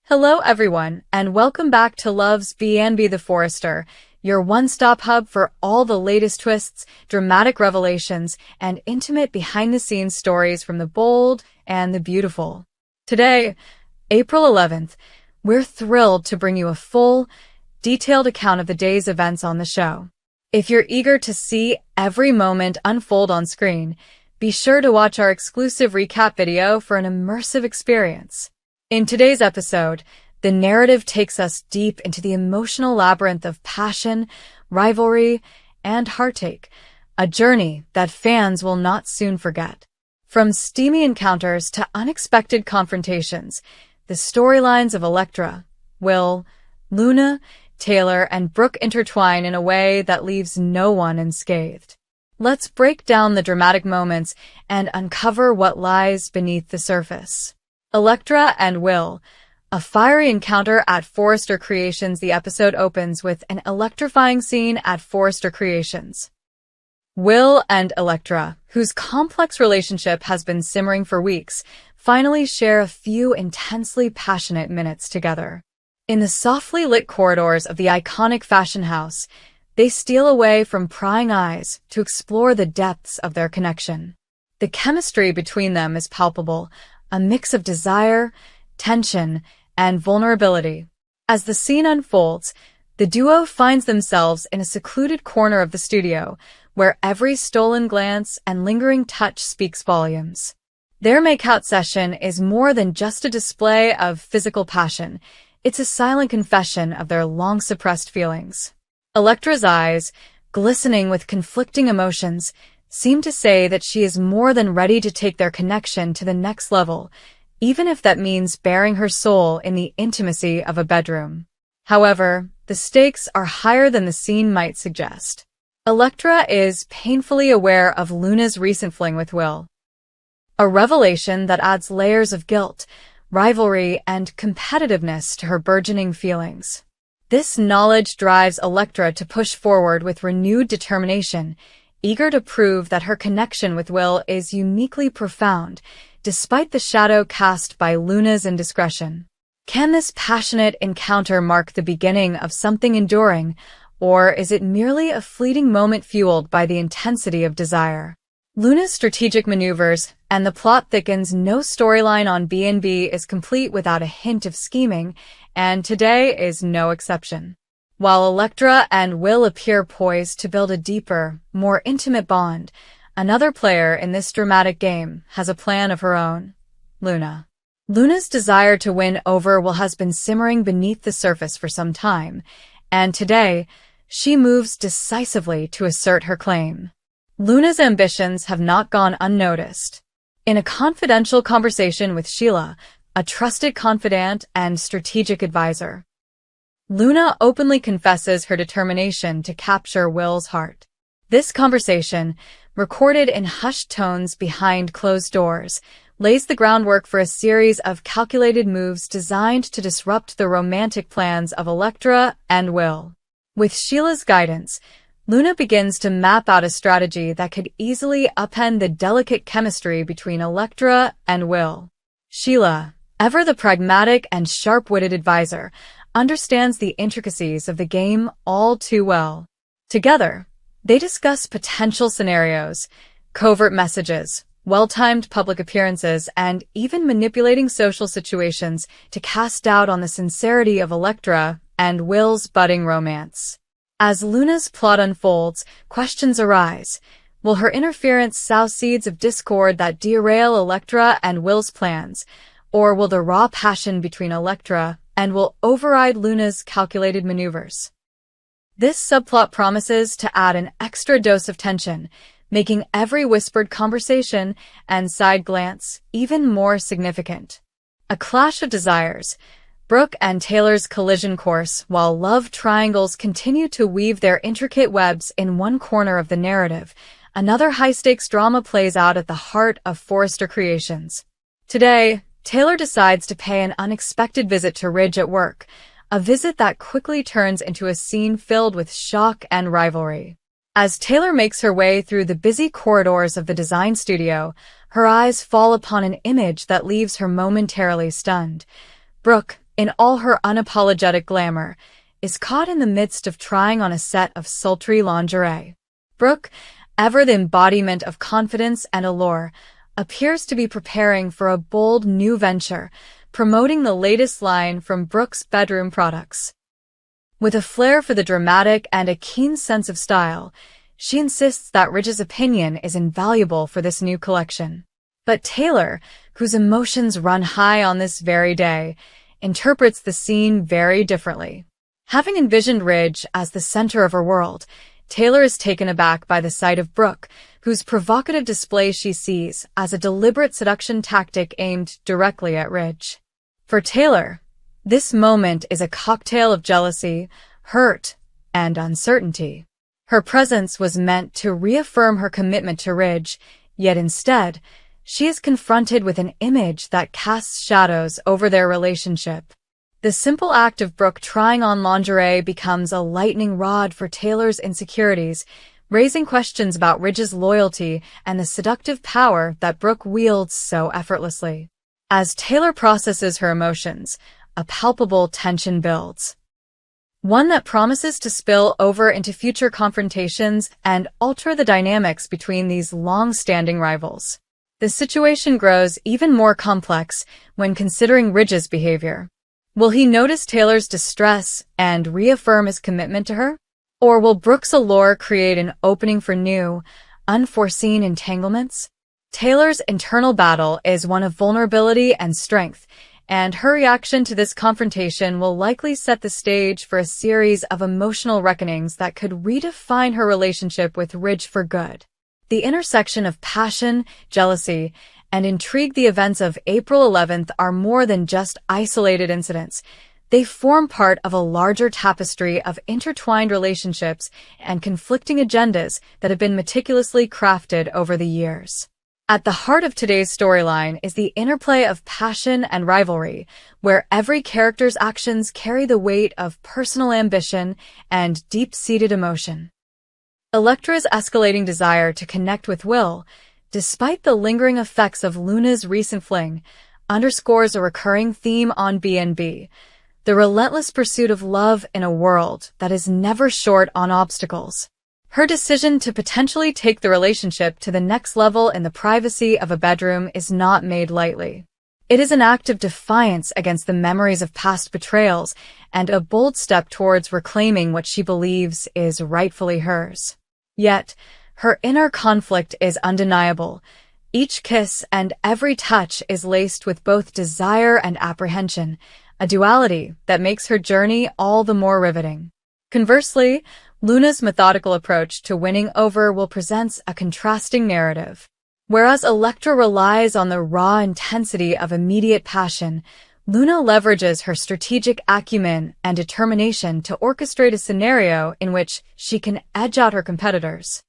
Hello everyone, and welcome back to Love's B&B The Forester, your one-stop hub for all the latest twists, dramatic revelations, and intimate behind-the-scenes stories from the bold and the beautiful. Today, April 11th, we're thrilled to bring you a full, detailed account of the day's events on the show. If you're eager to see every moment unfold on screen, be sure to watch our exclusive recap video for an immersive experience. In today's episode, the narrative takes us deep into the emotional labyrinth of passion, rivalry, and heartache, a journey that fans will not soon forget. From steamy encounters to unexpected confrontations, the storylines of Elektra, Will, Luna, Taylor, and Brooke intertwine in a way that leaves no one unscathed. Let's break down the dramatic moments and uncover what lies beneath the surface. Elektra and Will, a fiery encounter at Forester Creations. The episode opens with an electrifying scene at Forester Creations. Will and Elektra, whose complex relationship has been simmering for weeks, finally share a few intensely passionate minutes together. In the softly lit corridors of the iconic fashion house, they steal away from prying eyes to explore the depths of their connection. The chemistry between them is palpable, a mix of desire, tension, and vulnerability. As the scene unfolds, the duo finds themselves in a secluded corner of the studio, where every stolen glance and lingering touch speaks volumes. Their makeout session is more than just a display of physical passion. It's a silent confession of their long-suppressed feelings. Elektra's eyes, glistening with conflicting emotions, seem to say that she is more than ready to take their connection to the next level, even if that means baring her soul in the intimacy of a bedroom. However, the stakes are higher than the scene might suggest. Elektra is painfully aware of Luna's recent fling with Will, a revelation that adds layers of guilt, rivalry, and competitiveness to her burgeoning feelings. This knowledge drives Elektra to push forward with renewed determination, eager to prove that her connection with Will is uniquely profound, despite the shadow cast by Luna's indiscretion. Can this passionate encounter mark the beginning of something enduring, or is it merely a fleeting moment fueled by the intensity of desire? Luna's strategic maneuvers and the plot thickens. No storyline on B&B is complete without a hint of scheming, and today is no exception. While Elektra and Will appear poised to build a deeper, more intimate bond, another player in this dramatic game has a plan of her own: Luna. Luna's desire to win over Will has been simmering beneath the surface for some time, and today, she moves decisively to assert her claim. Luna's ambitions have not gone unnoticed. In a confidential conversation with Sheila, a trusted confidant and strategic advisor, Luna openly confesses her determination to capture Will's heart. This conversation, recorded in hushed tones behind closed doors, lays the groundwork for a series of calculated moves designed to disrupt the romantic plans of Elektra and Will. With Sheila's guidance, Luna begins to map out a strategy that could easily upend the delicate chemistry between Elektra and Will. Sheila, ever the pragmatic and sharp-witted advisor, understands the intricacies of the game all too well. Together, they discuss potential scenarios, covert messages, well-timed public appearances, and even manipulating social situations to cast doubt on the sincerity of Elektra and Will's budding romance. As Luna's plot unfolds, questions arise. Will her interference sow seeds of discord that derail Elektra and Will's plans, or will the raw passion between Elektra and Will override Luna's calculated maneuvers? This subplot promises to add an extra dose of tension, making every whispered conversation and side glance even more significant. A clash of desires, Brooke and Taylor's collision course, while love triangles continue to weave their intricate webs in one corner of the narrative. Another high-stakes drama plays out at the heart of Forester Creations. Today, Taylor decides to pay an unexpected visit to Ridge at work, a visit that quickly turns into a scene filled with shock and rivalry. As Taylor makes her way through the busy corridors of the design studio, her eyes fall upon an image that leaves her momentarily stunned. Brooke, in all her unapologetic glamour, is caught in the midst of trying on a set of sultry lingerie. Brooke, ever the embodiment of confidence and allure, appears to be preparing for a bold new venture, promoting the latest line from Brooke's bedroom products. With a flair for the dramatic and a keen sense of style, she insists that Ridge's opinion is invaluable for this new collection. But Taylor, whose emotions run high on this very day, interprets the scene very differently. Having envisioned Ridge as the center of her world, Taylor is taken aback by the sight of Brooke, whose provocative display she sees as a deliberate seduction tactic aimed directly at Ridge. For Taylor, this moment is a cocktail of jealousy, hurt, and uncertainty. Her presence was meant to reaffirm her commitment to Ridge, yet instead, she is confronted with an image that casts shadows over their relationship. The simple act of Brooke trying on lingerie becomes a lightning rod for Taylor's insecurities, raising questions about Ridge's loyalty and the seductive power that Brooke wields so effortlessly. As Taylor processes her emotions, a palpable tension builds. One that promises to spill over into future confrontations and alter the dynamics between these long-standing rivals. The situation grows even more complex when considering Ridge's behavior. Will he notice Taylor's distress and reaffirm his commitment to her? Or will Brooke's allure create an opening for new, unforeseen entanglements? Taylor's internal battle is one of vulnerability and strength, and her reaction to this confrontation will likely set the stage for a series of emotional reckonings that could redefine her relationship with Ridge for good. The intersection of passion, jealousy, and intrigue the events of April 11th are more than just isolated incidents. They form part of a larger tapestry of intertwined relationships and conflicting agendas that have been meticulously crafted over the years. At the heart of today's storyline is the interplay of passion and rivalry, where every character's actions carry the weight of personal ambition and deep-seated emotion. Elektra's escalating desire to connect with Will, despite the lingering effects of Luna's recent fling, underscores a recurring theme on BNB, the relentless pursuit of love in a world that is never short on obstacles. Her decision to potentially take the relationship to the next level in the privacy of a bedroom is not made lightly. It is an act of defiance against the memories of past betrayals and a bold step towards reclaiming what she believes is rightfully hers. Yet, her inner conflict is undeniable. Each kiss and every touch is laced with both desire and apprehension, a duality that makes her journey all the more riveting. Conversely, Luna's methodical approach to winning over Will presents a contrasting narrative. Whereas Elektra relies on the raw intensity of immediate passion, Luna leverages her strategic acumen and determination to orchestrate a scenario in which she can edge out her competitors.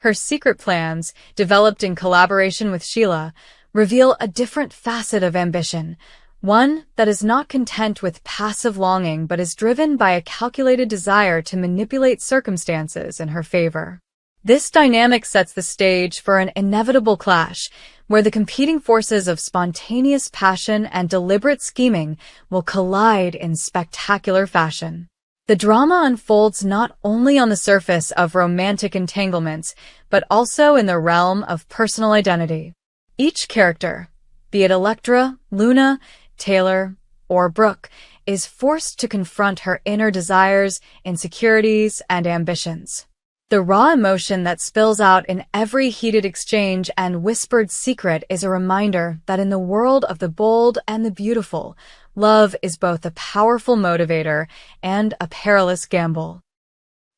Her secret plans, developed in collaboration with Sheila, reveal a different facet of ambition, one that is not content with passive longing but is driven by a calculated desire to manipulate circumstances in her favor. This dynamic sets the stage for an inevitable clash, where the competing forces of spontaneous passion and deliberate scheming will collide in spectacular fashion. The drama unfolds not only on the surface of romantic entanglements, but also in the realm of personal identity. Each character, be it Elektra, Luna, Taylor, or Brooke, is forced to confront her inner desires, insecurities, and ambitions. The raw emotion that spills out in every heated exchange and whispered secret is a reminder that in the world of the bold and the beautiful, love is both a powerful motivator and a perilous gamble.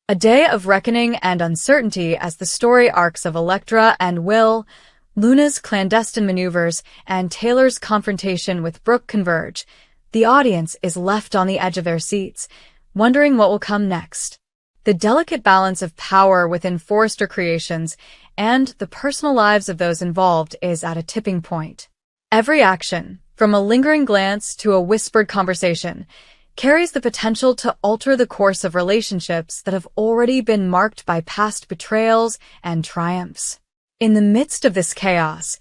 A day of reckoning and uncertainty as the story arcs of Elektra and Will, Luna's clandestine maneuvers, and Taylor's confrontation with Brooke converge. The audience is left on the edge of their seats, wondering what will come next. The delicate balance of power within Forrester Creations and the personal lives of those involved is at a tipping point. Every action, from a lingering glance to a whispered conversation, carries the potential to alter the course of relationships that have already been marked by past betrayals and triumphs. In the midst of this chaos,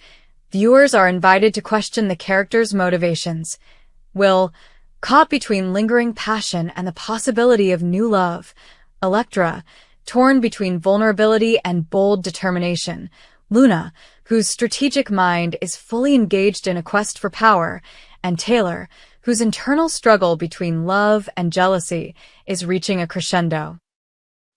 viewers are invited to question the characters' motivations. Will caught between lingering passion and the possibility of new love. Electra, torn between vulnerability and bold determination. Luna, whose strategic mind is fully engaged in a quest for power. And Taylor, whose internal struggle between love and jealousy is reaching a crescendo.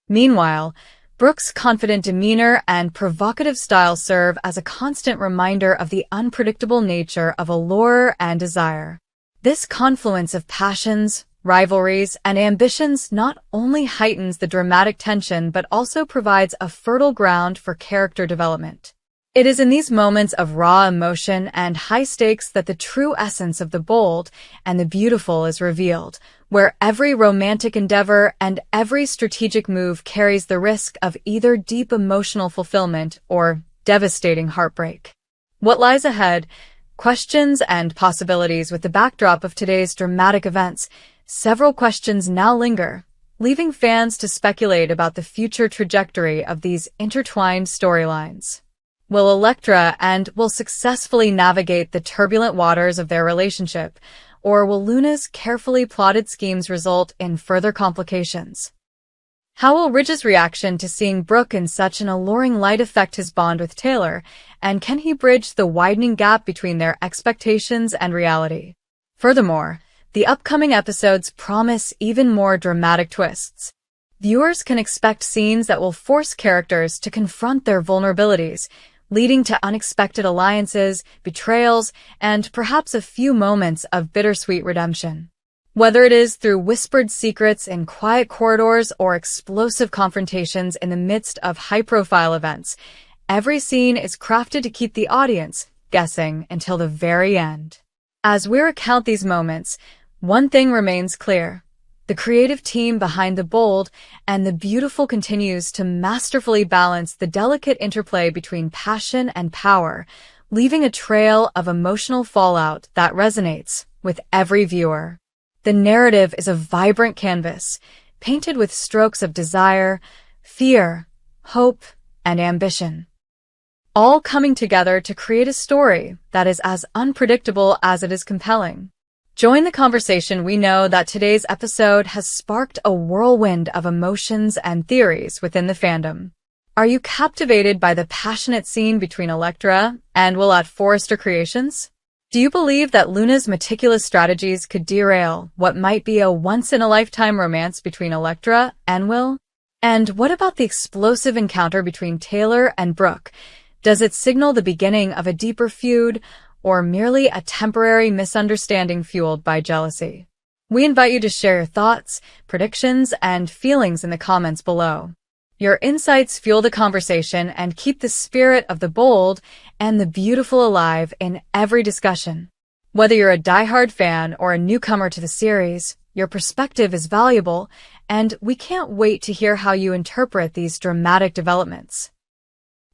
Meanwhile, Brooke's confident demeanor and provocative style serve as a constant reminder of the unpredictable nature of allure and desire. This confluence of passions, rivalries, and ambitions not only heightens the dramatic tension but also provides a fertile ground for character development. It is in these moments of raw emotion and high stakes that the true essence of the bold and the beautiful is revealed, where every romantic endeavor and every strategic move carries the risk of either deep emotional fulfillment or devastating heartbreak. What lies ahead? Questions and possibilities. With the backdrop of today's dramatic events, several questions now linger, leaving fans to speculate about the future trajectory of these intertwined storylines. Will Electra and Will successfully navigate the turbulent waters of their relationship, or will Luna's carefully plotted schemes result in further complications? How will Ridge's reaction to seeing Brooke in such an alluring light affect his bond with Taylor, and can he bridge the widening gap between their expectations and reality? Furthermore, the upcoming episodes promise even more dramatic twists. Viewers can expect scenes that will force characters to confront their vulnerabilities, leading to unexpected alliances, betrayals, and perhaps a few moments of bittersweet redemption. Whether it is through whispered secrets in quiet corridors or explosive confrontations in the midst of high-profile events, every scene is crafted to keep the audience guessing until the very end. As we recount these moments, one thing remains clear. The creative team behind The Bold and the Beautiful continues to masterfully balance the delicate interplay between passion and power, leaving a trail of emotional fallout that resonates with every viewer. The narrative is a vibrant canvas, painted with strokes of desire, fear, hope, and ambition, all coming together to create a story that is as unpredictable as it is compelling. Join the conversation. We know that today's episode has sparked a whirlwind of emotions and theories within the fandom. Are you captivated by the passionate scene between Electra and Will at Forrester Creations? Do you believe that Luna's meticulous strategies could derail what might be a once-in-a-lifetime romance between Electra and Will? And what about the explosive encounter between Taylor and Brooke? Does it signal the beginning of a deeper feud, or merely a temporary misunderstanding fueled by jealousy? We invite you to share your thoughts, predictions, and feelings in the comments below. Your insights fuel the conversation and keep the spirit of The Bold and the Beautiful alive in every discussion. Whether you're a diehard fan or a newcomer to the series, your perspective is valuable, and we can't wait to hear how you interpret these dramatic developments.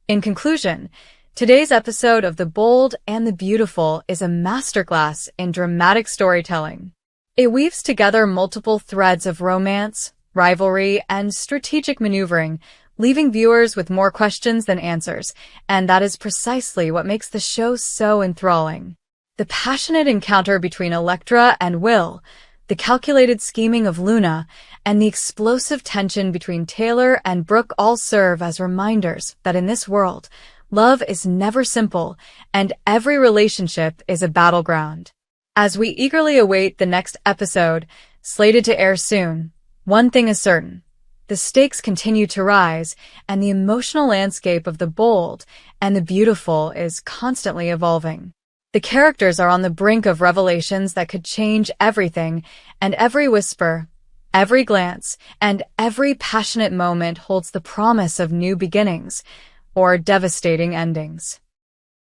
In conclusion, today's episode of The Bold and the Beautiful is a masterclass in dramatic storytelling. It weaves together multiple threads of romance, rivalry, and strategic maneuvering, leaving viewers with more questions than answers, and that is precisely what makes the show so enthralling. The passionate encounter between Electra and Will, the calculated scheming of Luna, and the explosive tension between Taylor and Brooke all serve as reminders that in this world, love is never simple, and every relationship is a battleground. As we eagerly await the next episode, slated to air soon, one thing is certain. The stakes continue to rise, and the emotional landscape of The Bold and the Beautiful is constantly evolving. The characters are on the brink of revelations that could change everything, and every whisper, every glance, and every passionate moment holds the promise of new beginnings or devastating endings.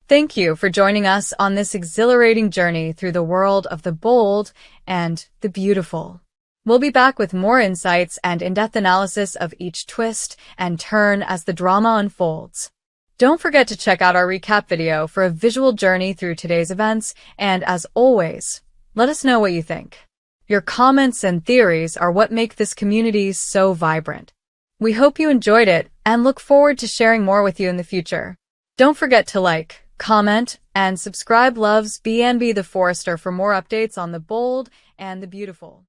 Thank you for joining us on this exhilarating journey through the world of The Bold and the Beautiful. We'll be back with more insights and in-depth analysis of each twist and turn as the drama unfolds. Don't forget to check out our recap video for a visual journey through today's events, and as always, let us know what you think. Your comments and theories are what make this community so vibrant. We hope you enjoyed it and look forward to sharing more with you in the future. Don't forget to like, comment, and subscribe. Loves BNB the Forester for more updates on the bold and the beautiful.